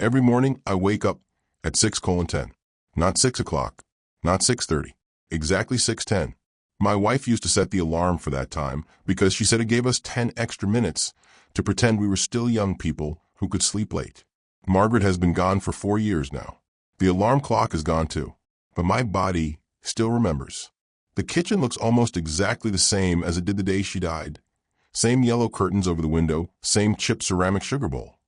Every morning, I wake up at 6:10. Not 6 o'clock, not 6:30, exactly 6:10. My wife used to set the alarm for that time because she said it gave us 10 extra minutes to pretend we were still young people who could sleep late. Margaret has been gone for 4 years now. The alarm clock is gone too, but my body still remembers. The kitchen looks almost exactly the same as it did the day she died. Same yellow curtains over the window, same chipped ceramic sugar bowl.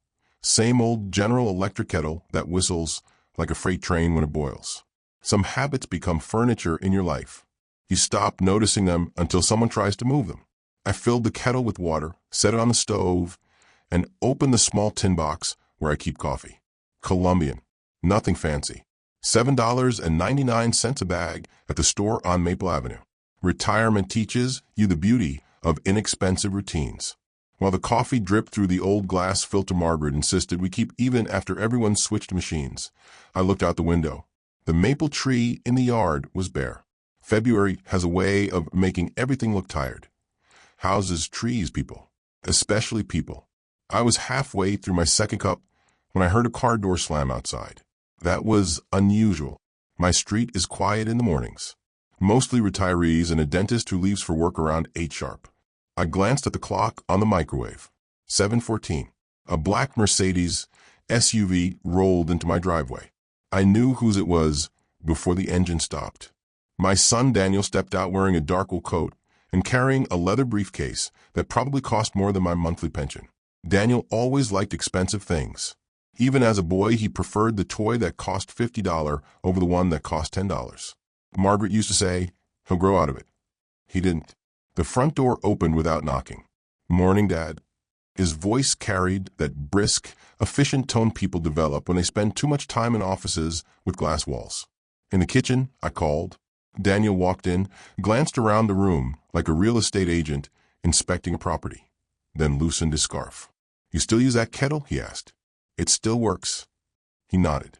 Same old General Electric kettle that whistles like a freight train when it boils. Some habits become furniture in your life. You stop noticing them until someone tries to move them. I filled the kettle with water, set it on the stove, and opened the small tin box where I keep coffee. Colombian. Nothing fancy. $7.99 a bag at the store on Maple Avenue. Retirement teaches you the beauty of inexpensive routines. While the coffee dripped through the old glass filter, Margaret insisted we keep even after everyone switched machines. I looked out the window. The maple tree in the yard was bare. February has a way of making everything look tired. Houses, trees, people. Especially people. I was halfway through my second cup when I heard a car door slam outside. That was unusual. My street is quiet in the mornings. Mostly retirees and a dentist who leaves for work around 8 sharp. I glanced at the clock on the microwave. 7:14. A black Mercedes SUV rolled into my driveway. I knew whose it was before the engine stopped. My son Daniel stepped out wearing a dark wool coat and carrying a leather briefcase that probably cost more than my monthly pension. Daniel always liked expensive things. Even as a boy, he preferred the toy that cost $50 over the one that cost $10. Margaret used to say, "He'll grow out of it." He didn't. The front door opened without knocking. "Morning, Dad." His voice carried that brisk, efficient tone people develop when they spend too much time in offices with glass walls. In the kitchen, I called. Daniel walked in, glanced around the room like a real estate agent inspecting a property, then loosened his scarf. "You still use that kettle?" he asked. "It still works." He nodded,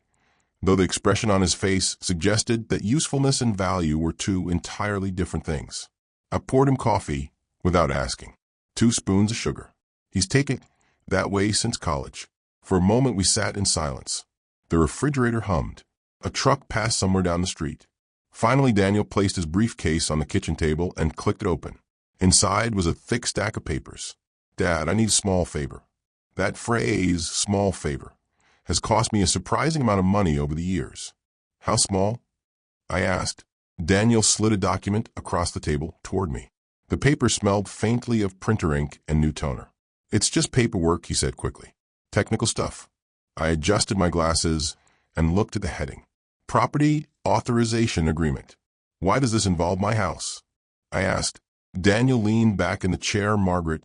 though the expression on his face suggested that usefulness and value were two entirely different things. I poured him coffee without asking. 2 spoons of sugar. He's taken that way since college. For a moment we sat in silence. The refrigerator hummed. A truck passed somewhere down the street. Finally, Daniel placed his briefcase on the kitchen table and clicked it open. Inside was a thick stack of papers. "Dad, I need a small favor." That phrase, small favor, has cost me a surprising amount of money over the years. "How small?" I asked. Daniel slid a document across the table toward me. The paper smelled faintly of printer ink and new toner. "It's just paperwork," he said quickly. "Technical stuff." I adjusted my glasses and looked at the heading. Property Authorization Agreement. "Why does this involve my house?" I asked. Daniel leaned back in the chair Margaret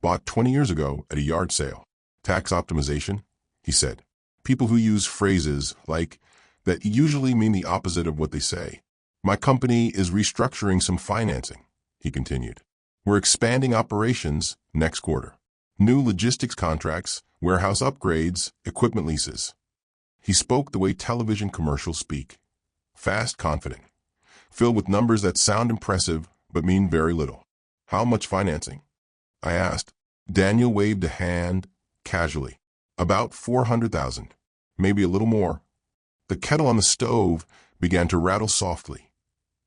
bought 20 years ago at a yard sale. "Tax optimization," he said. "People who use phrases like that usually mean the opposite of what they say. My company is restructuring some financing," he continued. "We're expanding operations next quarter. New logistics contracts, warehouse upgrades, equipment leases." He spoke the way television commercials speak. Fast, confident. Filled with numbers that sound impressive but mean very little. "How much financing?" I asked. Daniel waved a hand casually. "About 400,000. Maybe a little more." The kettle on the stove began to rattle softly,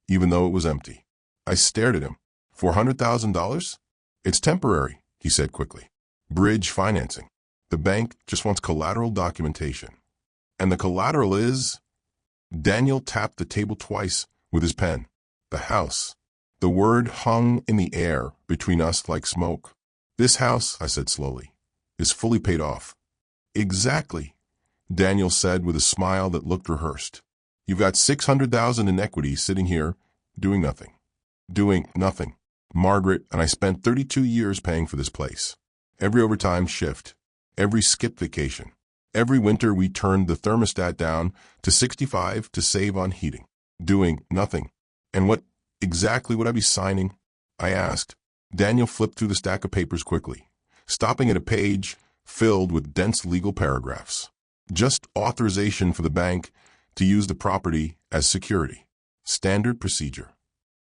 even though it was empty. I stared at him. $400,000? "It's temporary," he said quickly. "Bridge financing. The bank just wants collateral documentation." "And the collateral is?" Daniel tapped the table twice with his pen. "The house." The word hung in the air between us like smoke. "This house," I said slowly, "is fully paid off." "Exactly," Daniel said with a smile that looked rehearsed. "You've got 600,000 in equity sitting here, doing nothing." Doing nothing. Margaret and I spent 32 years paying for this place. Every overtime shift, every skipped vacation. Every winter we turned the thermostat down to 65 to save on heating. Doing nothing. "And what exactly would I be signing?" I asked. Daniel flipped through the stack of papers quickly, stopping at a page filled with dense legal paragraphs. "Just authorization for the bank to use the property as security. Standard procedure."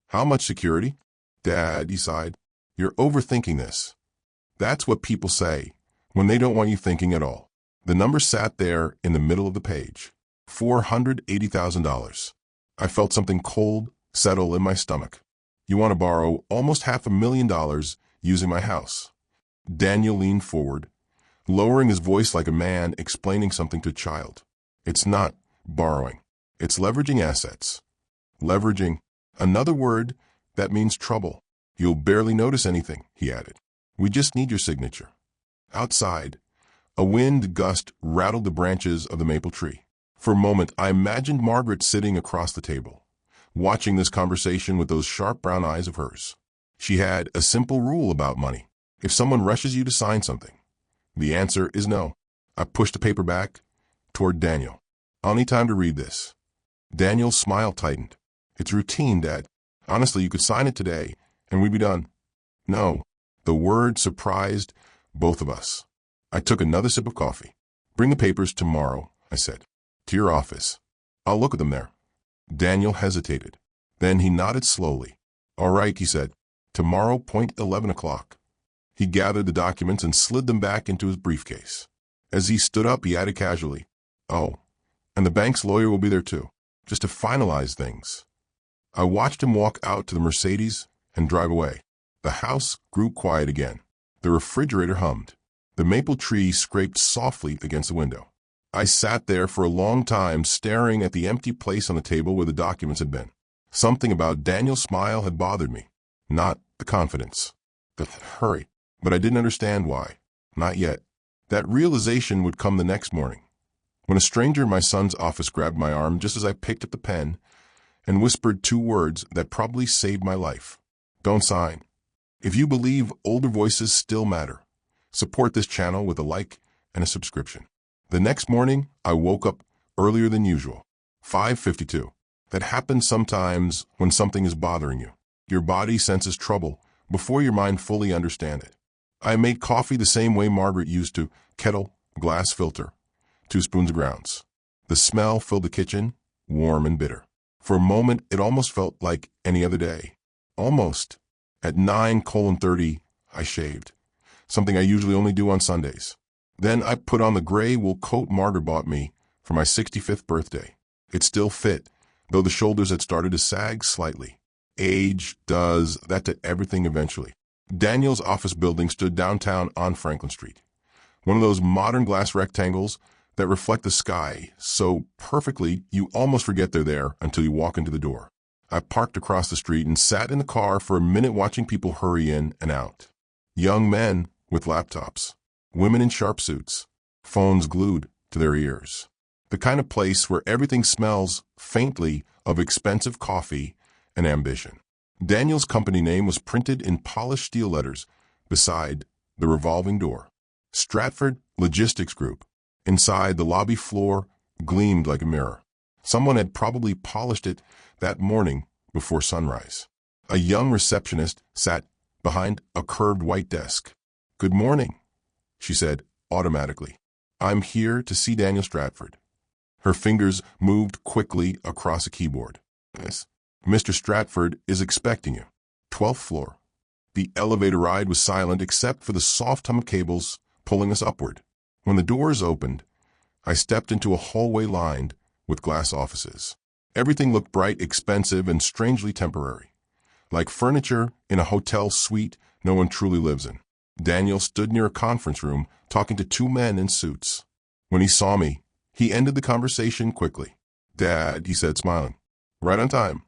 "How much security?" "Dad," he sighed, "you're overthinking this. That's what people say when they don't want you thinking at all. The number sat there in the middle of the page. $480,000. I felt something cold settle in my stomach. You want to borrow almost $500,000 using my house. Daniel leaned forward, lowering his voice like a man explaining something to a child. It's not borrowing. It's leveraging assets. Leveraging. Another word that means trouble. You'll barely notice anything, he added. We just need your signature. Outside, a wind gust rattled the branches of the maple tree. For a moment, I imagined Margaret sitting across the table, watching this conversation with those sharp brown eyes of hers. She had a simple rule about money. If someone rushes you to sign something, the answer is no. I pushed the paper back toward Daniel. I'll need time to read this. Daniel's smile tightened. It's routine, Dad. Honestly, you could sign it today, and we'd be done. No. The word surprised both of us. I took another sip of coffee. Bring the papers tomorrow, I said. To your office. I'll look at them there. Daniel hesitated. Then he nodded slowly. All right, he said. Tomorrow, 11 o'clock. He gathered the documents and slid them back into his briefcase. As he stood up, he added casually, Oh, and the bank's lawyer will be there too, just to finalize things. I watched him walk out to the Mercedes and drive away. The house grew quiet again. The refrigerator hummed. The maple tree scraped softly against the window. I sat there for a long time staring at the empty place on the table where the documents had been. Something about Daniel's smile had bothered me. Not the confidence. The hurry. But I didn't understand why. Not yet. That realization would come the next morning, when a stranger in my son's office grabbed my arm just as I picked up the pen and whispered two words that probably saved my life. Don't sign. If you believe older voices still matter, support this channel with a like and a subscription. The next morning, I woke up earlier than usual. 5:52. That happens sometimes when something is bothering you. Your body senses trouble before your mind fully understands it. I made coffee the same way Margaret used to, kettle, glass filter, 2 spoons of grounds. The smell filled the kitchen, warm and bitter. For a moment, it almost felt like any other day. Almost. At 9:30, I shaved, something I usually only do on Sundays. Then I put on the gray wool coat Margaret bought me for my 65th birthday. It still fit, though the shoulders had started to sag slightly. Age does that to everything eventually. Daniel's office building stood downtown on Franklin Street. One of those modern glass rectangles that reflect the sky so perfectly you almost forget they're there until you walk into the door. I parked across the street and sat in the car for a minute watching people hurry in and out. Young men with laptops, women in sharp suits, phones glued to their ears. The kind of place where everything smells faintly of expensive coffee and ambition. Daniel's company name was printed in polished steel letters beside the revolving door. Stratford Logistics Group. Inside, the lobby floor gleamed like a mirror. Someone had probably polished it that morning before sunrise. A young receptionist sat behind a curved white desk. Good morning, she said automatically. I'm here to see Daniel Stratford. Her fingers moved quickly across a keyboard. Yes. Mr. Stratford is expecting you. 12th floor. The elevator ride was silent except for the soft hum of cables pulling us upward. When the doors opened, I stepped into a hallway lined with glass offices. Everything looked bright, expensive, and strangely temporary, like furniture in a hotel suite no one truly lives in. Daniel stood near a conference room talking to 2 men in suits. When he saw me, he ended the conversation quickly. Dad, he said, smiling. Right on time.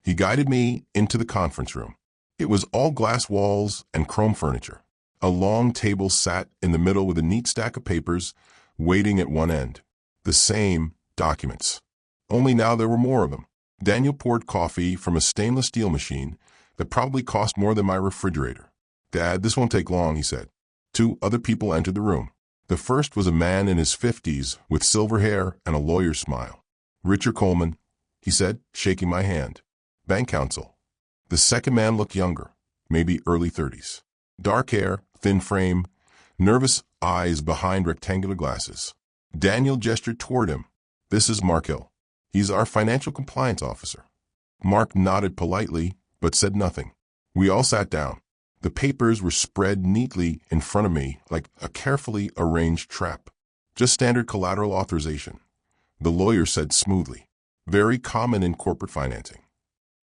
He guided me into the conference room. It was all glass walls and chrome furniture. A long table sat in the middle with a neat stack of papers waiting at one end. The same documents. Only now there were more of them. Daniel poured coffee from a stainless steel machine that probably cost more than my refrigerator. Dad, this won't take long, he said. 2 other people entered the room. The first was a man in his 50s with silver hair and a lawyer's smile. Richard Coleman, he said, shaking my hand. Bank counsel. The second man looked younger, maybe early 30s. Dark hair, thin frame, nervous eyes behind rectangular glasses. Daniel gestured toward him. This is Mark Hill. He's our financial compliance officer. Mark nodded politely, but said nothing. We all sat down. The papers were spread neatly in front of me like a carefully arranged trap. Just standard collateral authorization, the lawyer said smoothly. Very common in corporate financing.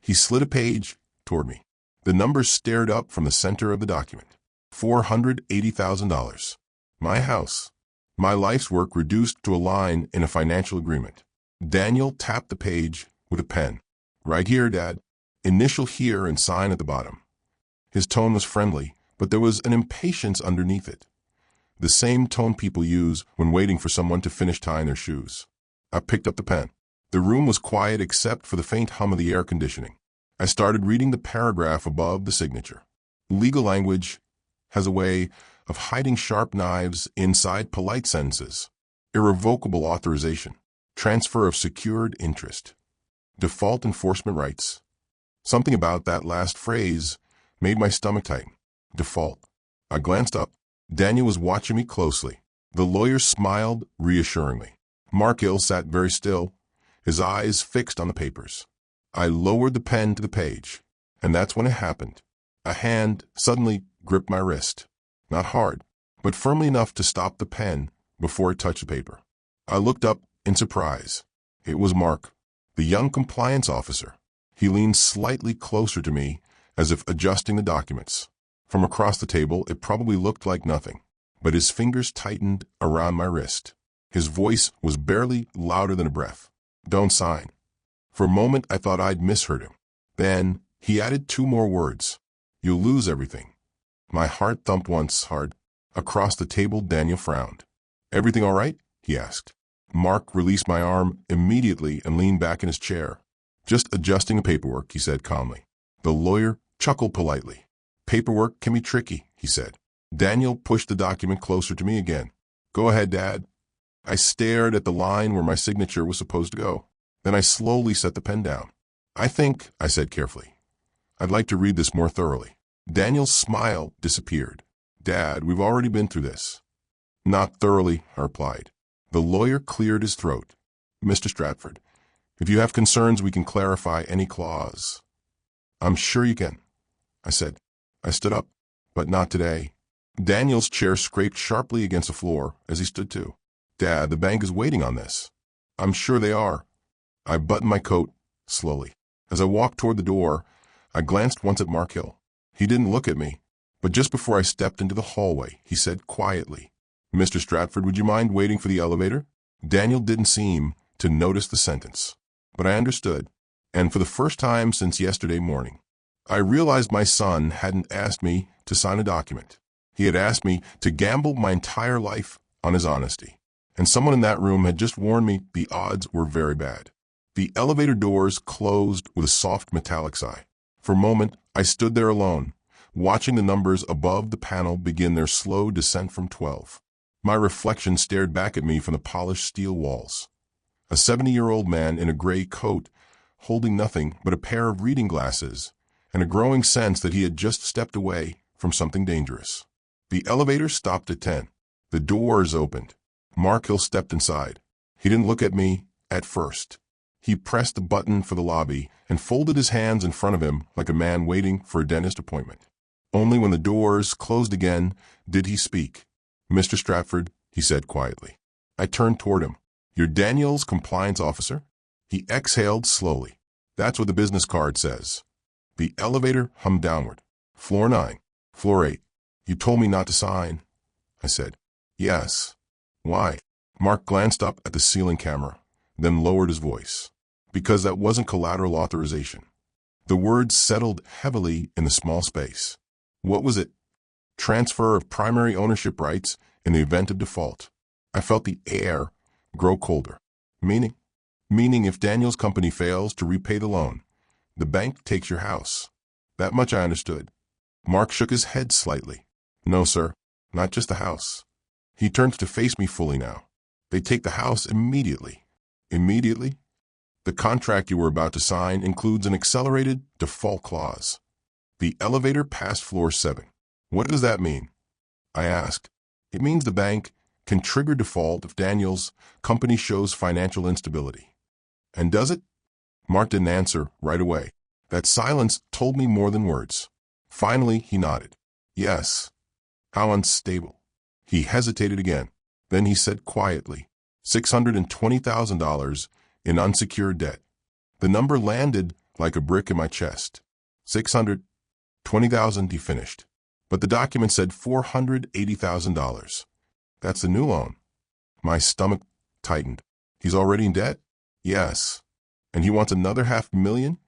He slid a page toward me. The numbers stared up from the center of the document. $480,000. My house. My life's work reduced to a line in a financial agreement. Daniel tapped the page with a pen. Right here, Dad. Initial here and sign at the bottom. His tone was friendly, but there was an impatience underneath it. The same tone people use when waiting for someone to finish tying their shoes. I picked up the pen. The room was quiet except for the faint hum of the air conditioning. I started reading the paragraph above the signature. Legal language has a way of hiding sharp knives inside polite sentences. Irrevocable authorization. Transfer of secured interest. Default enforcement rights. Something about that last phrase made my stomach tighten. Default. I glanced up. Daniel was watching me closely. The lawyer smiled reassuringly. Mark Hill sat very still, his eyes fixed on the papers. I lowered the pen to the page, and that's when it happened. A hand suddenly gripped my wrist. Not hard, but firmly enough to stop the pen before it touched the paper. I looked up in surprise. It was Mark, the young compliance officer. He leaned slightly closer to me, as if adjusting the documents. From across the table, it probably looked like nothing, but his fingers tightened around my wrist. His voice was barely louder than a breath. Don't sign. For a moment, I thought I'd misheard him. Then he added two more words. You'll lose everything. My heart thumped once hard. Across the table, Daniel frowned. Everything all right? He asked. Mark released my arm immediately and leaned back in his chair. Just adjusting the paperwork, he said calmly. The lawyer chuckled politely. Paperwork can be tricky, he said. Daniel pushed the document closer to me again. Go ahead, Dad. I stared at the line where my signature was supposed to go. Then I slowly set the pen down. I think, I said carefully, I'd like to read this more thoroughly. Daniel's smile disappeared. Dad, we've already been through this. Not thoroughly, I replied. The lawyer cleared his throat. Mr. Stratford, if you have concerns, we can clarify any clause. I'm sure you can, I said. I stood up, but not today. Daniel's chair scraped sharply against the floor as he stood too. Dad, the bank is waiting on this. I'm sure they are. I buttoned my coat slowly. As I walked toward the door, I glanced once at Mark Hill. He didn't look at me, but just before I stepped into the hallway, he said quietly, Mr. Stratford, would you mind waiting for the elevator? Daniel didn't seem to notice the sentence, but I understood, and for the first time since yesterday morning, I realized my son hadn't asked me to sign a document. He had asked me to gamble my entire life on his honesty, and someone in that room had just warned me the odds were very bad. The elevator doors closed with a soft metallic sigh. For a moment, I stood there alone, watching the numbers above the panel begin their slow descent from 12. My reflection stared back at me from the polished steel walls. A 70-year-old man in a gray coat, holding nothing but a pair of reading glasses, and a growing sense that he had just stepped away from something dangerous. The elevator stopped at 10. The doors opened. Mark Hill stepped inside. He didn't look at me at first. He pressed the button for the lobby and folded his hands in front of him like a man waiting for a dentist appointment. Only when the doors closed again did he speak. Mr. Stratford, he said quietly. I turned toward him. You're Daniel's compliance officer? He exhaled slowly. That's what the business card says. The elevator hummed downward. Floor 9. Floor 8. You told me not to sign, I said. Yes. Why? Mark glanced up at the ceiling camera, then lowered his voice. Because that wasn't collateral authorization. The words settled heavily in the small space. What was it? Transfer of primary ownership rights in the event of default. I felt the air grow colder. Meaning? Meaning if Daniel's company fails to repay the loan, the bank takes your house. That much I understood. Mark shook his head slightly. No, sir, not just the house. He turned to face me fully now. They take the house immediately. Immediately? The contract you were about to sign includes an accelerated default clause. The elevator passed floor 7. What does that mean? I asked. It means the bank can trigger default if Daniel's company shows financial instability. And does it? Mark didn't answer right away. That silence told me more than words. Finally, he nodded. Yes. How unstable. He hesitated again. Then he said quietly, $620,000 in unsecured debt. The number landed like a brick in my chest. 620,000, he finished. But the document said $480,000. That's the new loan. My stomach tightened. He's already in debt? Yes. And he wants another $500,000?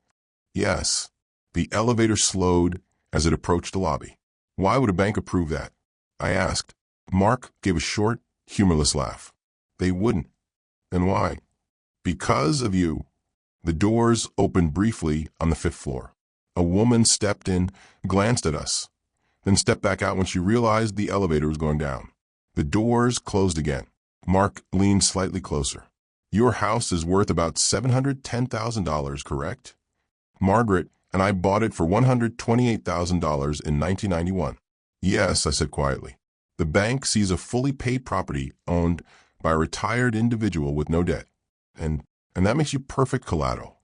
Yes. The elevator slowed as it approached the lobby. Why would a bank approve that? I asked. Mark gave a short, humorless laugh. They wouldn't. And why? Because of you. The doors opened briefly on the 5th floor. A woman stepped in, glanced at us, then stepped back out when she realized the elevator was going down. The doors closed again. Mark leaned slightly closer. Your house is worth about $710,000, correct? Margaret and I bought it for $128,000 in 1991. Yes, I said quietly. The bank sees a fully paid property owned by a retired individual with no debt. And that makes you perfect collateral.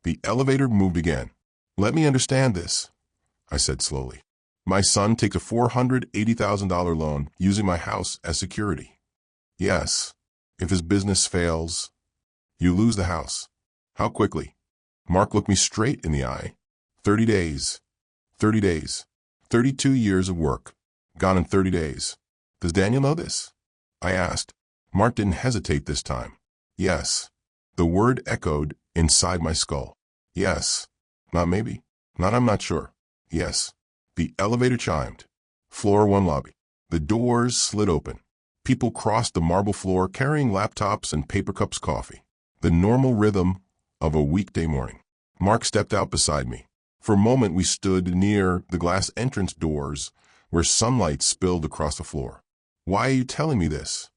The elevator moved again. Let me understand this, I said slowly. My son takes a $480,000 loan using my house as security. Yes. If his business fails, you lose the house. How quickly? Mark looked me straight in the eye. 30 days. 30 days. 32 years of work. Gone in 30 days. Does Daniel know this? I asked. Mark didn't hesitate this time. Yes. The word echoed inside my skull. Yes. Not maybe. Not I'm not sure. Yes. The elevator chimed. Floor 1 lobby. The doors slid open. People crossed the marble floor carrying laptops and paper cups coffee. The normal rhythm of a weekday morning. Mark stepped out beside me. For a moment we stood near the glass entrance doors where sunlight spilled across the floor. Why are you telling me this?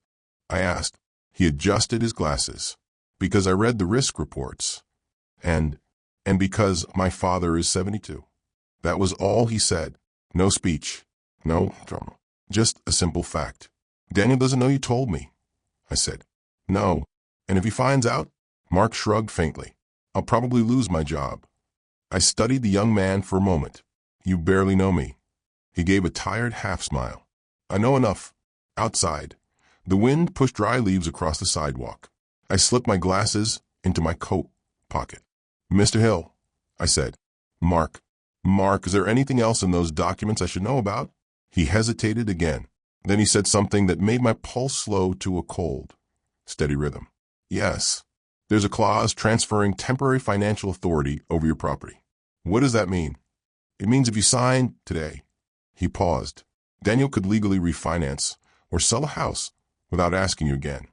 I asked. He adjusted his glasses. Because I read the risk reports. And because my father is 72. That was all he said. No speech. No drama. Just a simple fact. Daniel doesn't know you told me, I said. No. And if he finds out? Mark shrugged faintly. I'll probably lose my job. I studied the young man for a moment. You barely know me. He gave a tired half-smile. I know enough. Outside. The wind pushed dry leaves across the sidewalk. I slipped my glasses into my coat pocket. Mr. Hill, I said. Mark, is there anything else in those documents I should know about? He hesitated again. Then he said something that made my pulse slow to a cold, steady rhythm. Yes. There's a clause transferring temporary financial authority over your property. What does that mean? It means if you sign today. He paused. Daniel could legally refinance or sell a house without asking you again.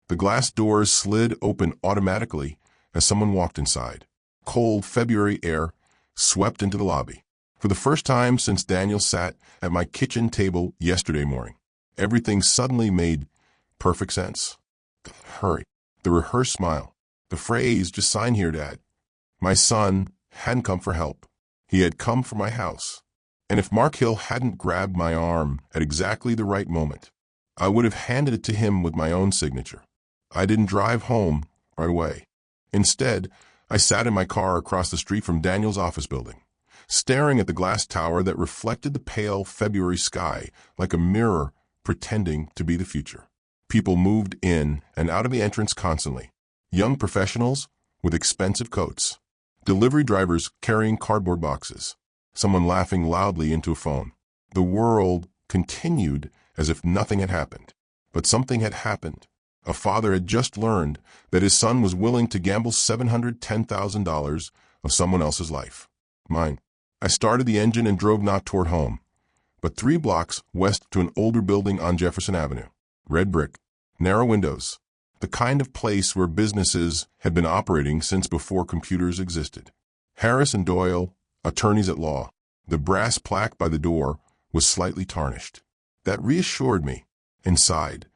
The glass doors slid open automatically as someone walked inside. Cold February air swept into the lobby. For the first time since Daniel sat at my kitchen table yesterday morning, everything suddenly made perfect sense. Hurry. The rehearsed smile. The phrase, just sign here, Dad. My son hadn't come for help. He had come for my house. And if Mark Hill hadn't grabbed my arm at exactly the right moment, I would have handed it to him with my own signature. I didn't drive home right away. Instead, I sat in my car across the street from Daniel's office building, staring at the glass tower that reflected the pale February sky like a mirror pretending to be the future. People moved in and out of the entrance constantly. Young professionals with expensive coats. Delivery drivers carrying cardboard boxes. Someone laughing loudly into a phone. The world continued as if nothing had happened. But something had happened. A father had just learned that his son was willing to gamble $710,000 of someone else's life. Mine. I started the engine and drove not toward home, but 3 blocks west to an older building on Jefferson Avenue. Red brick. Narrow windows. The kind of place where businesses had been operating since before computers existed. Harris and Doyle, attorneys at law. The brass plaque by the door was slightly tarnished. That reassured me. Inside,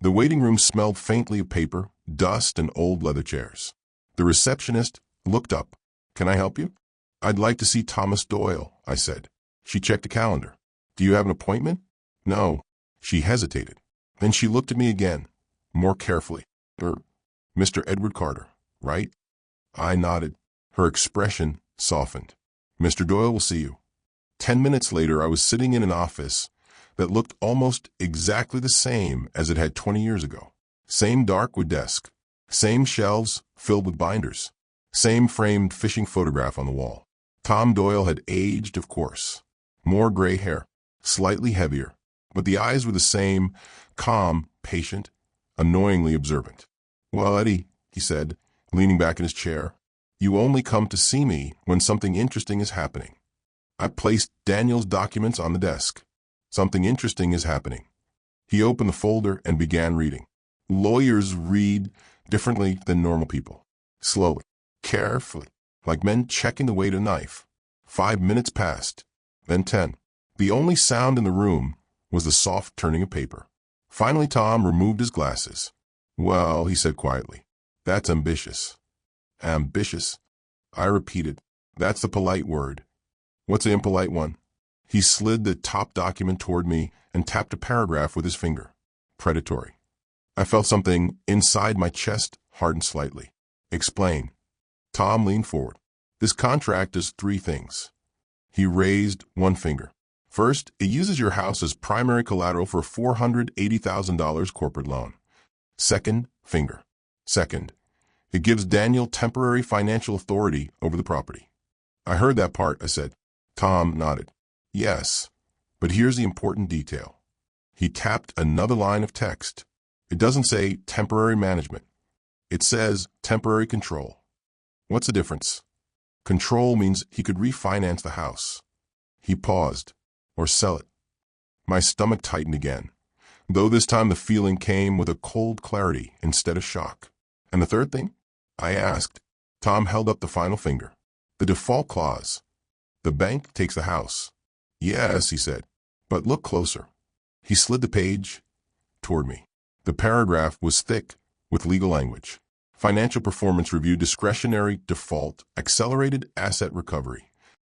the waiting room smelled faintly of paper, dust, and old leather chairs. The receptionist looked up. Can I help you? I'd like to see Thomas Doyle, I said. She checked a calendar. Do you have an appointment? No. She hesitated. Then she looked at me again, more carefully. Mr. Edward Carter, right? I nodded. Her expression softened. Mr. Doyle will see you. 10 minutes later, I was sitting in an office that looked almost exactly the same as it had 20 years ago. Same dark wood desk, same shelves filled with binders, same framed fishing photograph on the wall. Tom Doyle had aged, of course. More gray hair, slightly heavier, but the eyes were the same, calm, patient, annoyingly observant. "Well, Eddie," he said, leaning back in his chair, "you only come to see me when something interesting is happening." I placed Daniel's documents on the desk. "Something interesting is happening." He opened the folder and began reading. Lawyers read differently than normal people. Slowly, carefully, like men checking the weight of a knife. 5 minutes passed, then 10. The only sound in the room was the soft turning of paper. Finally, Tom removed his glasses. "Well," he said quietly, "that's ambitious." "Ambitious?" I repeated. "That's the polite word. What's the impolite one?" He slid the top document toward me and tapped a paragraph with his finger. "Predatory." I felt something inside my chest harden slightly. "Explain." Tom leaned forward. "This contract does 3 things." He raised one finger. "First, it uses your house as primary collateral for a $480,000 corporate loan. Second, it gives Daniel temporary financial authority over the property." "I heard that part," I said. Tom nodded. "Yes, but here's the important detail." He tapped another line of text. It doesn't say temporary management. It says temporary control. What's the difference? Control means he could refinance the house. He paused. Or sell it. My stomach tightened again, though this time the feeling came with a cold clarity instead of shock. "And the third thing?" I asked. Tom held up the final finger. "The default clause. The bank takes the house." "Yes," he said, "but look closer." He slid the page toward me. The paragraph was thick with legal language. Financial performance review, discretionary default, accelerated asset recovery.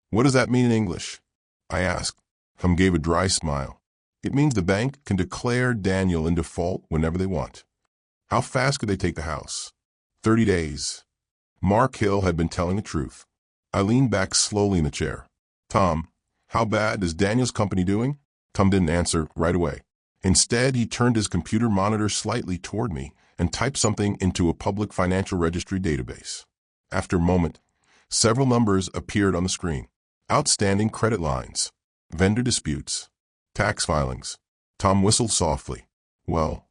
"What does that mean in English?" I asked. Tom gave a dry smile. "It means the bank can declare Daniel in default whenever they want." "How fast could they take the house?" 30 days. Mark Hill had been telling the truth. I leaned back slowly in the chair. "Tom, how bad is Daniel's company doing?" Tom didn't answer right away. Instead, he turned his computer monitor slightly toward me and typed something into a public financial registry database. After a moment, several numbers appeared on the screen. Outstanding credit lines, vendor disputes, tax filings. Tom whistled softly. "Well,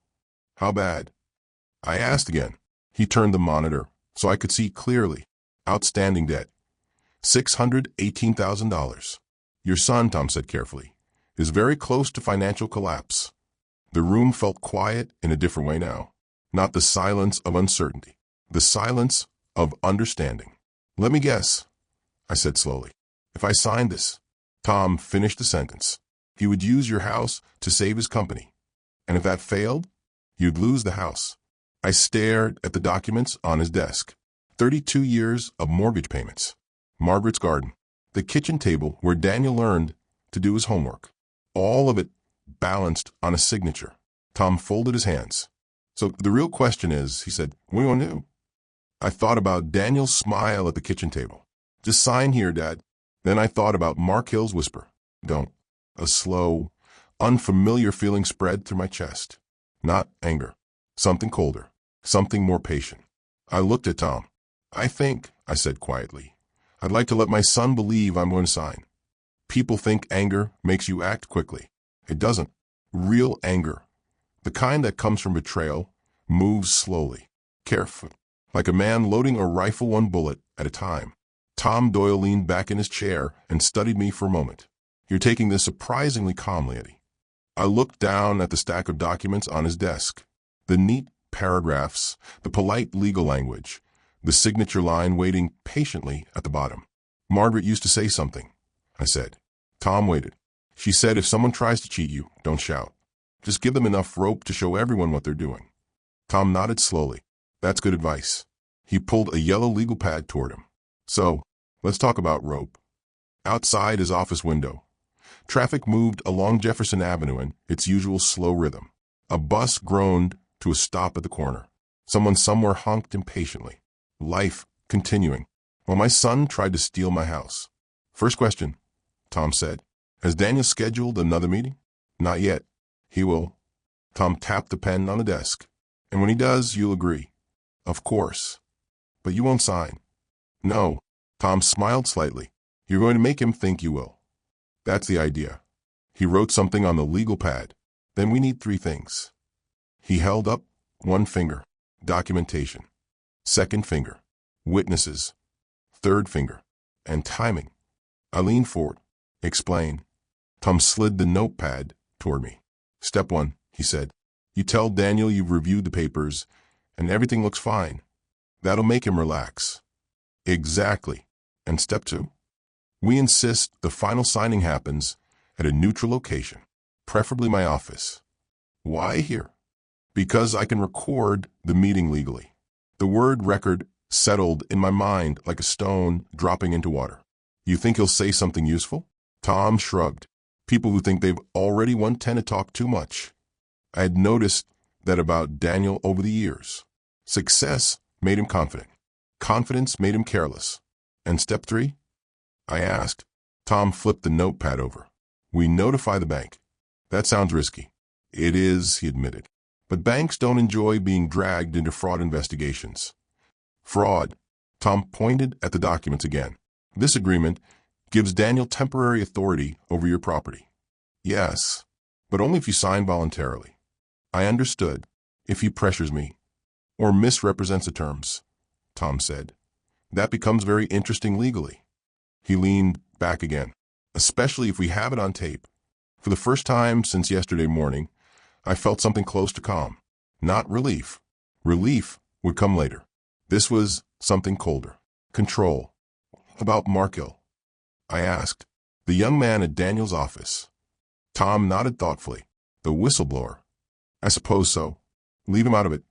how bad?" I asked again. He turned the monitor so I could see clearly. Outstanding debt, $618,000. "Your son," Tom said carefully, "is very close to financial collapse." The room felt quiet in a different way now. Not the silence of uncertainty, the silence of understanding. "Let me guess," I said slowly. "If I signed this," Tom finished the sentence, "he would use your house to save his company. And if that failed, you'd lose the house." I stared at the documents on his desk. 32 years of mortgage payments. Margaret's garden. The kitchen table where Daniel learned to do his homework. All of it balanced on a signature. Tom folded his hands. "So the real question is," he said, "what do you want to do?" I thought about Daniel's smile at the kitchen table. "Just sign here, Dad." Then I thought about Mark Hill's whisper. "Don't." A slow, unfamiliar feeling spread through my chest. Not anger. Something colder. Something more patient. I looked at Tom. "I think," I said quietly, "I'd like to let my son believe I'm going to sign." People think anger makes you act quickly. It doesn't. Real anger, the kind that comes from betrayal, moves slowly, carefully, like a man loading a rifle one bullet at a time. Tom Doyle leaned back in his chair and studied me for a moment. "You're taking this surprisingly calmly, Eddie." I looked down at the stack of documents on his desk. The neat paragraphs, the polite legal language, the signature line waiting patiently at the bottom. "Margaret used to say something," I said. Tom waited. "She said if someone tries to cheat you, don't shout. Just give them enough rope to show everyone what they're doing." Tom nodded slowly. "That's good advice." He pulled a yellow legal pad toward him. "So, let's talk about rope." Outside his office window, traffic moved along Jefferson Avenue in its usual slow rhythm. A bus groaned to a stop at the corner. Someone somewhere honked impatiently. Life continuing, while my son tried to steal my house. "First question," Tom said. "Has Daniel scheduled another meeting?" Not yet. He will. Tom tapped the pen on the desk. And when he does, you'll agree. Of course. But you won't sign. No. Tom smiled slightly. You're going to make him think you will. That's the idea. He wrote something on the legal pad. Then we need 3 things. He held up one finger. Documentation. Second finger. Witnesses. Third finger. And timing. I leaned forward. Explain. Tom slid the notepad toward me. Step 1, he said. You tell Daniel you've reviewed the papers and everything looks fine. That'll make him relax. Exactly. And step 2? We insist the final signing happens at a neutral location, preferably my office. Why here? Because I can record the meeting legally. The word record settled in my mind like a stone dropping into water. You think he'll say something useful? Tom shrugged. People who think they've already won tend to talk too much. I had noticed that about Daniel over the years. Success made him confident. Confidence made him careless. And step 3? I asked. Tom flipped the notepad over. We notify the bank. That sounds risky. It is, he admitted. But banks don't enjoy being dragged into fraud investigations. Fraud. Tom pointed at the documents again. This agreement gives Daniel temporary authority over your property. Yes, but only if you sign voluntarily. I understood. If he pressures me or misrepresents the terms, Tom said. That becomes very interesting legally. He leaned back again, especially if we have it on tape. For the first time since yesterday morning, I felt something close to calm. Not relief. Relief would come later. This was something colder. Control. About Markhill? I asked. The young man at Daniel's office. Tom nodded thoughtfully. The whistleblower. I suppose so. Leave him out of it,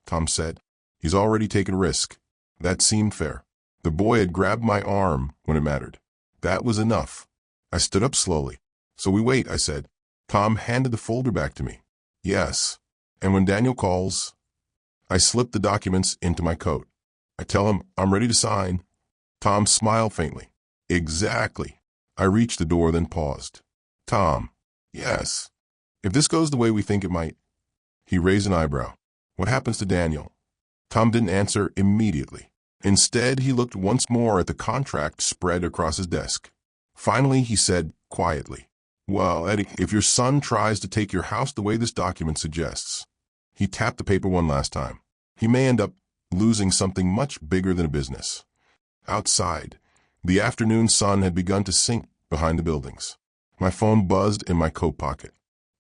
Tom said. He's already taken a risk. That seemed fair. The boy had grabbed my arm when it mattered. That was enough. I stood up slowly. So we wait, I said. Tom handed the folder back to me. Yes. And when Daniel calls, I slip the documents into my coat. I tell him I'm ready to sign. Tom smiled faintly. Exactly. I reached the door, then paused. Tom. Yes. If this goes the way we think it might. He raised an eyebrow. What happens to Daniel? Tom didn't answer immediately. Instead, he looked once more at the contract spread across his desk. Finally, he said quietly, Well, Eddie, if your son tries to take your house the way this document suggests, he tapped the paper one last time. He may end up losing something much bigger than a business. Outside, the afternoon sun had begun to sink behind the buildings. My phone buzzed in my coat pocket.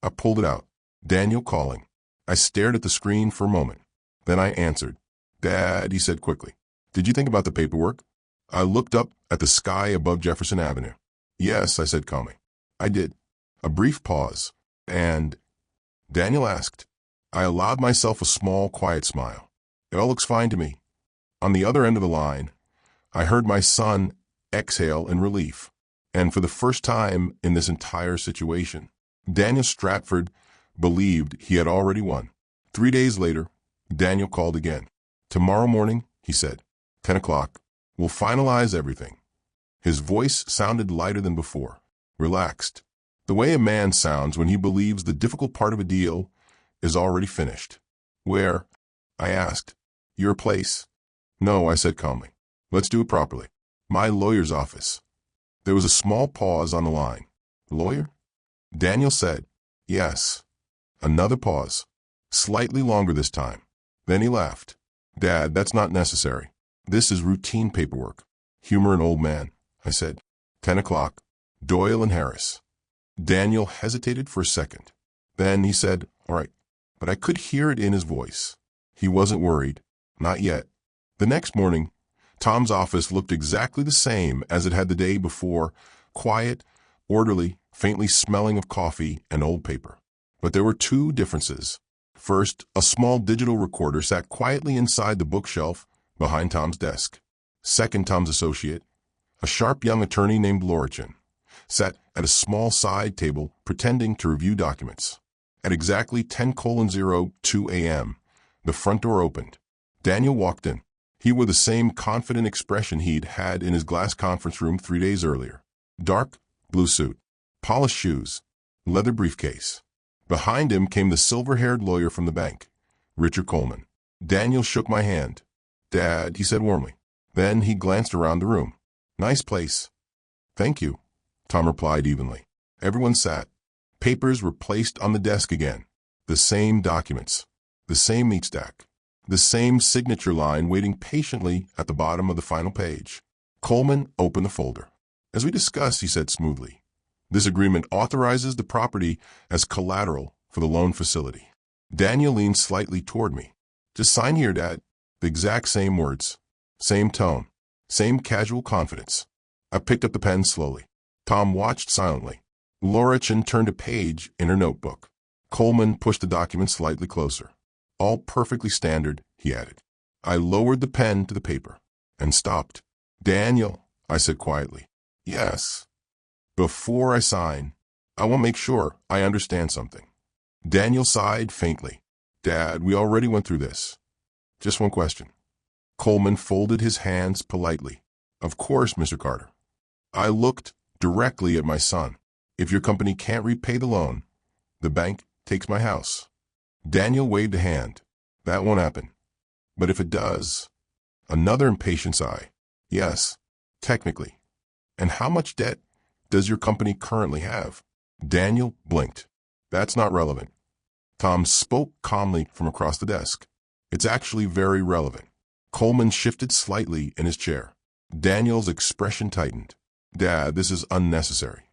I pulled it out. Daniel calling. I stared at the screen for a moment. Then I answered. Dad, he said quickly. Did you think about the paperwork? I looked up at the sky above Jefferson Avenue. Yes, I said calmly. I did. A brief pause. And Daniel asked. I allowed myself a small, quiet smile. It all looks fine to me. On the other end of the line, I heard my son exhale in relief. And for the first time in this entire situation, Daniel Stratford believed he had already won. 3 days later, Daniel called again. Tomorrow morning, he said, 10 o'clock, we'll finalize everything. His voice sounded lighter than before, relaxed. The way a man sounds when he believes the difficult part of a deal is already finished. Where? I asked. Your place? No, I said calmly. Let's do it properly. My lawyer's office. There was a small pause on the line. Lawyer? Daniel said, Yes. Another pause. Slightly longer this time. Then he laughed. Dad, that's not necessary. This is routine paperwork. Humor an old man, I said. 10 o'clock. Doyle and Harris. Daniel hesitated for a second. Then he said, All right. But I could hear it in his voice. He wasn't worried. Not yet. The next morning, Tom's office looked exactly the same as it had the day before, quiet, orderly, faintly smelling of coffee and old paper. But there were 2 differences. First, a small digital recorder sat quietly inside the bookshelf behind Tom's desk. Second, Tom's associate, a sharp young attorney named Lorichin, sat at a small side table pretending to review documents. At exactly 10:02 a.m., the front door opened. Daniel walked in. He wore the same confident expression he'd had in his glass conference room 3 days earlier. Dark blue suit, polished shoes, leather briefcase. Behind him came the silver-haired lawyer from the bank, Richard Coleman. Daniel shook my hand. "Dad," he said warmly. Then he glanced around the room. "Nice place." "Thank you," Tom replied evenly. Everyone sat. Papers were placed on the desk again. The same documents. The same meat stack. The same signature line waiting patiently at the bottom of the final page. Coleman opened the folder. "As we discussed," he said smoothly, "this agreement authorizes the property as collateral for the loan facility." Daniel leaned slightly toward me. "Just sign here, Dad." The exact same words. Same tone. Same casual confidence. I picked up the pen slowly. Tom watched silently. Laura turned a page in her notebook. Coleman pushed the document slightly closer. "All perfectly standard," he added. I lowered the pen to the paper and stopped. "Daniel," I said quietly. "Yes." "Before I sign, I want to make sure I understand something." Daniel sighed faintly. "Dad, we already went through this. Just one question." Coleman folded his hands politely. "Of course, Mr. Carter." I looked directly at my son. "If your company can't repay the loan, the bank takes my house." Daniel waved a hand. "That won't happen." "But if it does?" Another impatient sigh. "Yes, technically." "And how much debt does your company currently have?" Daniel blinked. "That's not relevant." Tom spoke calmly from across the desk. "It's actually very relevant." Coleman shifted slightly in his chair. Daniel's expression tightened. "Dad, this is unnecessary."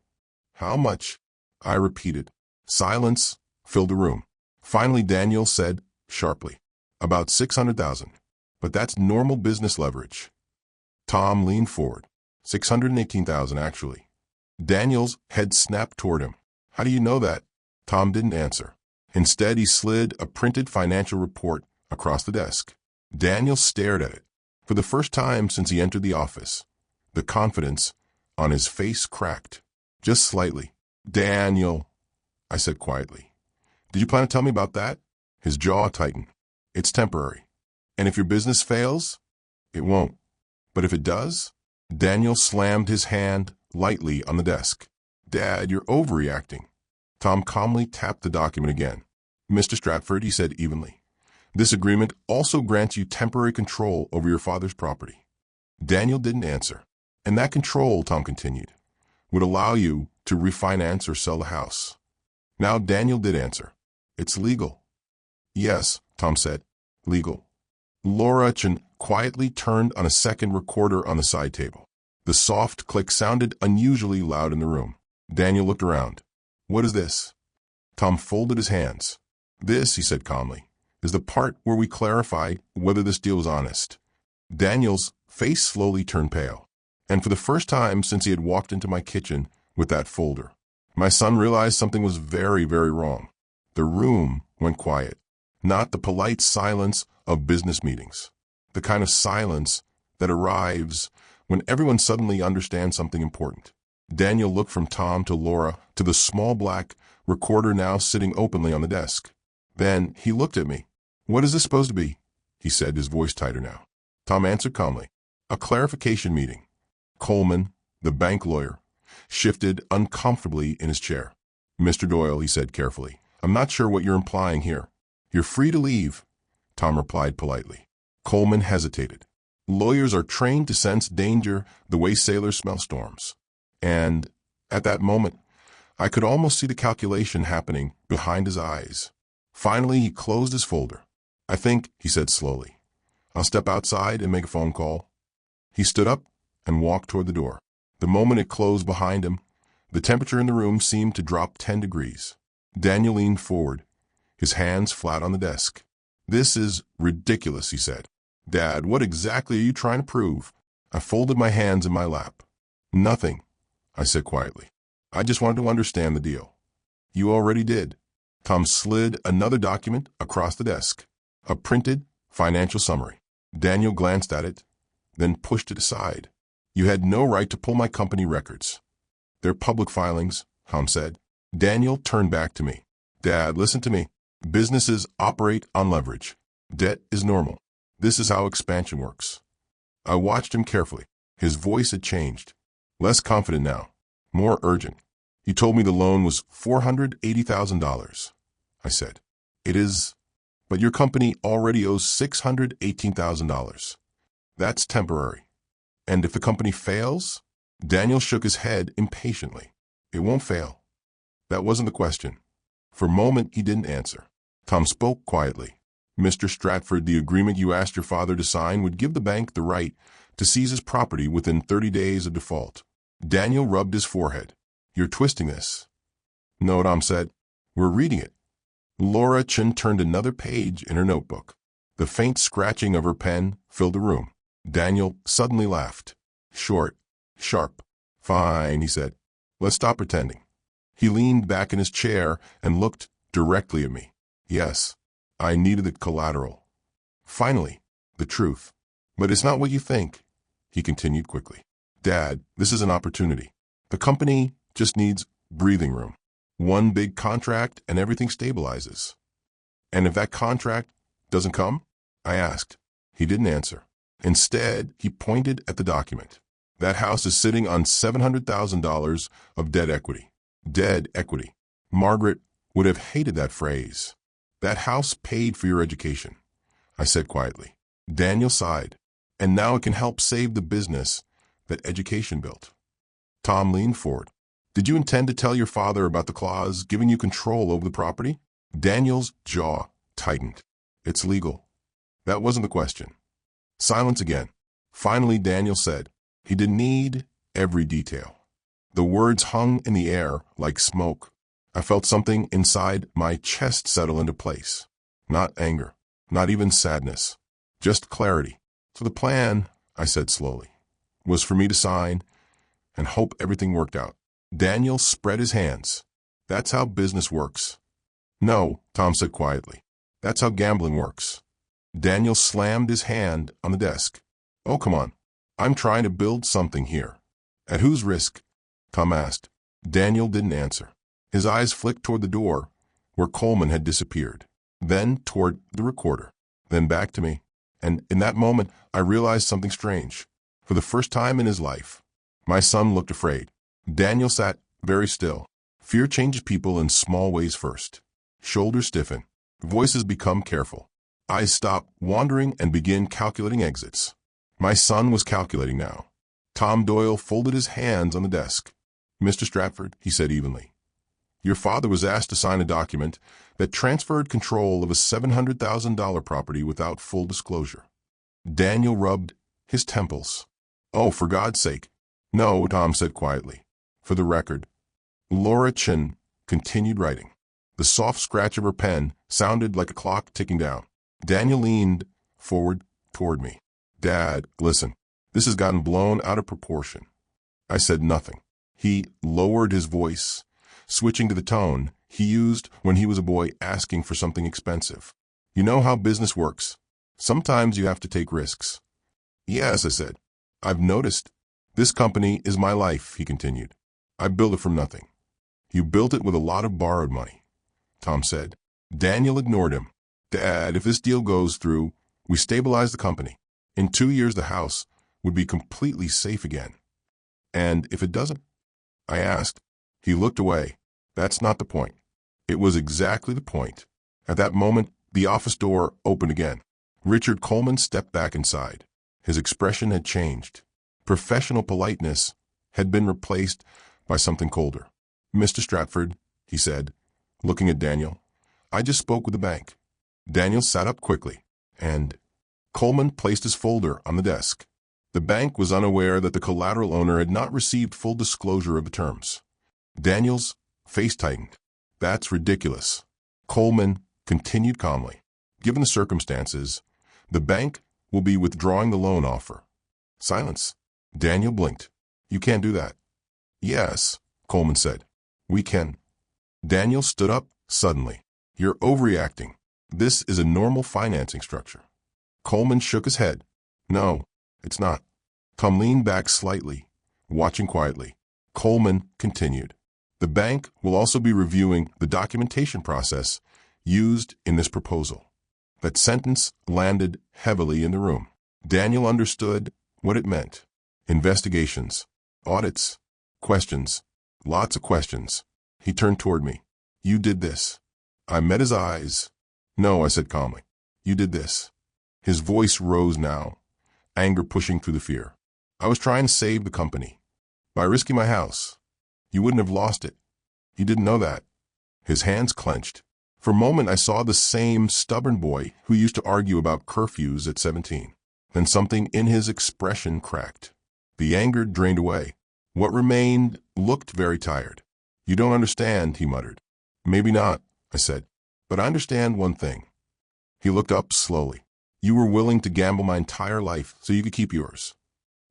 "How much?" I repeated. Silence filled the room. Finally, Daniel said sharply, "About 600,000. But that's normal business leverage." Tom leaned forward. 618,000, actually." Daniel's head snapped toward him. "How do you know that?" Tom didn't answer. Instead, he slid a printed financial report across the desk. Daniel stared at it. For the first time since he entered the office, the confidence on his face cracked. Just slightly. "Daniel," I said quietly. "Did you plan to tell me about that?" His jaw tightened. "It's temporary. And if your business fails, it won't. But if it does?" Daniel slammed his hand lightly on the desk. "Dad, you're overreacting." Tom calmly tapped the document again. "Mr. Stratford," he said evenly, "this agreement also grants you temporary control over your father's property." Daniel didn't answer. "And that control," Tom continued, "would allow you to refinance or sell the house." Now Daniel did answer. "It's legal." "Yes," Tom said, "legal." Laura quietly turned on a second recorder on the side table. The soft click sounded unusually loud in the room. Daniel looked around. "What is this?" Tom folded his hands. "This," he said calmly, "is the part where we clarify whether this deal is honest." Daniel's face slowly turned pale. And for the first time since he had walked into my kitchen with that folder, my son realized something was very, very wrong. The room went quiet. Not the polite silence of business meetings. The kind of silence that arrives when everyone suddenly understands something important. Daniel looked from Tom to Laura to the small black recorder now sitting openly on the desk. Then he looked at me. "What is this supposed to be?" he said, his voice tighter now. Tom answered calmly. "A clarification meeting." Coleman, the bank lawyer, shifted uncomfortably in his chair. "Mr. Doyle," he said carefully, "I'm not sure what you're implying here." "You're free to leave," Tom replied politely. Coleman hesitated. "Lawyers are trained to sense danger the way sailors smell storms." And at that moment, I could almost see the calculation happening behind his eyes. Finally, he closed his folder. "I think," he said slowly, "I'll step outside and make a phone call." He stood up and walked toward the door. The moment it closed behind him, the temperature in the room seemed to drop 10 degrees. Daniel leaned forward, his hands flat on the desk. "This is ridiculous," he said. "Dad, what exactly are you trying to prove?" I folded my hands in my lap. "Nothing," I said quietly. "I just wanted to understand the deal." "You already did." Tom slid another document across the desk, a printed financial summary. Daniel glanced at it, then pushed it aside. "You had no right to pull my company records." "They're public filings," Tom said. Daniel turned back to me. "Dad, listen to me. Businesses operate on leverage. Debt is normal. This is how expansion works." I watched him carefully. His voice had changed. Less confident now, more urgent. You told me the loan was $480,000. I said. It is, but your company already owes $618,000. That's temporary. And if the company fails? Daniel shook his head impatiently. It won't fail. That wasn't the question. For a moment, he didn't answer. Tom spoke quietly. Mr. Stratford, the agreement you asked your father to sign would give the bank the right to seize his property within 30 days of default. Daniel rubbed his forehead. You're twisting this. No, Tom said. We're reading it. Laura Chin turned another page in her notebook. The faint scratching of her pen filled the room. Daniel suddenly laughed. Short, sharp. Fine, he said. Let's stop pretending. He leaned back in his chair and looked directly at me. Yes, I needed the collateral. Finally, the truth. But it's not what you think, he continued quickly. Dad, this is an opportunity. The company just needs breathing room. One big contract and everything stabilizes. And if that contract doesn't come? I asked. He didn't answer. Instead, he pointed at the document. That house is sitting on $700,000 of dead equity. Dead equity. Margaret would have hated that phrase. That house paid for your education, I said quietly. Daniel sighed. And now it can help save the business that education built. Tom leaned forward. Did you intend to tell your father about the clause giving you control over the property? Daniel's jaw tightened. It's legal. That wasn't the question. Silence again. Finally, Daniel said, he didn't need every detail. The words hung in the air like smoke. I felt something inside my chest settle into place. Not anger, not even sadness, just clarity. So the plan, I said slowly, was for me to sign and hope everything worked out. Daniel spread his hands. That's how business works. No, Tom said quietly. That's how gambling works. Daniel slammed his hand on the desk. Oh, come on. I'm trying to build something here. At whose risk? Tom asked. Daniel didn't answer. His eyes flicked toward the door, where Coleman had disappeared, then toward the recorder, then back to me. And in that moment, I realized something strange. For the first time in his life, my son looked afraid. Daniel sat very still. Fear changes people in small ways first. Shoulders stiffen. Voices become careful. Eyes stop wandering and begin calculating exits. My son was calculating now. Tom Doyle folded his hands on the desk. Mr. Stratford, he said evenly, your father was asked to sign a document that transferred control of a $700,000 property without full disclosure. Daniel rubbed his temples. Oh, for God's sake. No, Tom said quietly. For the record. Laura Chin continued writing. The soft scratch of her pen sounded like a clock ticking down. Daniel leaned forward toward me. Dad, listen, this has gotten blown out of proportion. I said nothing. He lowered his voice, switching to the tone he used when he was a boy asking for something expensive. You know how business works. Sometimes you have to take risks. Yes, I said. I've noticed. This company is my life, he continued. I built it from nothing. You built it with a lot of borrowed money, Tom said. Daniel ignored him. Dad, if this deal goes through, we stabilize the company. In 2 years, the house would be completely safe again. And if it doesn't? I asked. He looked away. That's not the point. It was exactly the point. At that moment, the office door opened again. Richard Coleman stepped back inside. His expression had changed. Professional politeness had been replaced by something colder. Mr. Stratford, he said, looking at Daniel, I just spoke with the bank. Daniel sat up quickly, and Coleman placed his folder on the desk. The bank was unaware that the collateral owner had not received full disclosure of the terms. Daniel's face tightened. That's ridiculous. Coleman continued calmly. Given the circumstances, the bank will be withdrawing the loan offer. Silence. Daniel blinked. You can't do that. Yes, Coleman said. We can. Daniel stood up suddenly. You're overreacting. This is a normal financing structure. Coleman shook his head. No, it's not. Tom leaned back slightly, watching quietly. Coleman continued. The bank will also be reviewing the documentation process used in this proposal. That sentence landed heavily in the room. Daniel understood what it meant. Investigations, audits, questions. Lots of questions. He turned toward me. You did this. I met his eyes. No, I said calmly. You did this. His voice rose now, anger pushing through the fear. I was trying to save the company. By risking my house. You wouldn't have lost it. You didn't know that. His hands clenched. For a moment I saw the same stubborn boy who used to argue about curfews at 17. Then something in his expression cracked. The anger drained away. What remained looked very tired. You don't understand, he muttered. Maybe not, I said. But I understand one thing. He looked up slowly. You were willing to gamble my entire life so you could keep yours.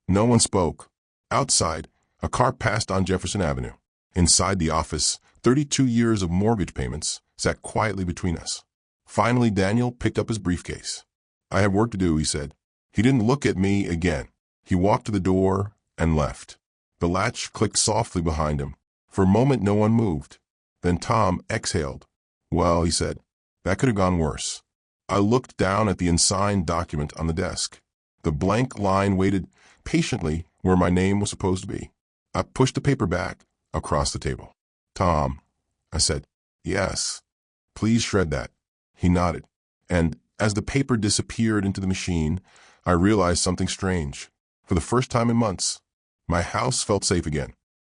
No one spoke. Outside, a car passed on Jefferson Avenue. Inside the office, 32 years of mortgage payments sat quietly between us. Finally, Daniel picked up his briefcase. I have work to do, he said. He didn't look at me again. He walked to the door and left. The latch clicked softly behind him. For a moment, no one moved. Then Tom exhaled. Well, he said, that could have gone worse. I looked down at the unsigned document on the desk. The blank line waited patiently where my name was supposed to be. I pushed the paper back across the table. Tom, I said, yes, please shred that. He nodded. And as the paper disappeared into the machine, I realized something strange. For the first time in months, my house felt safe again.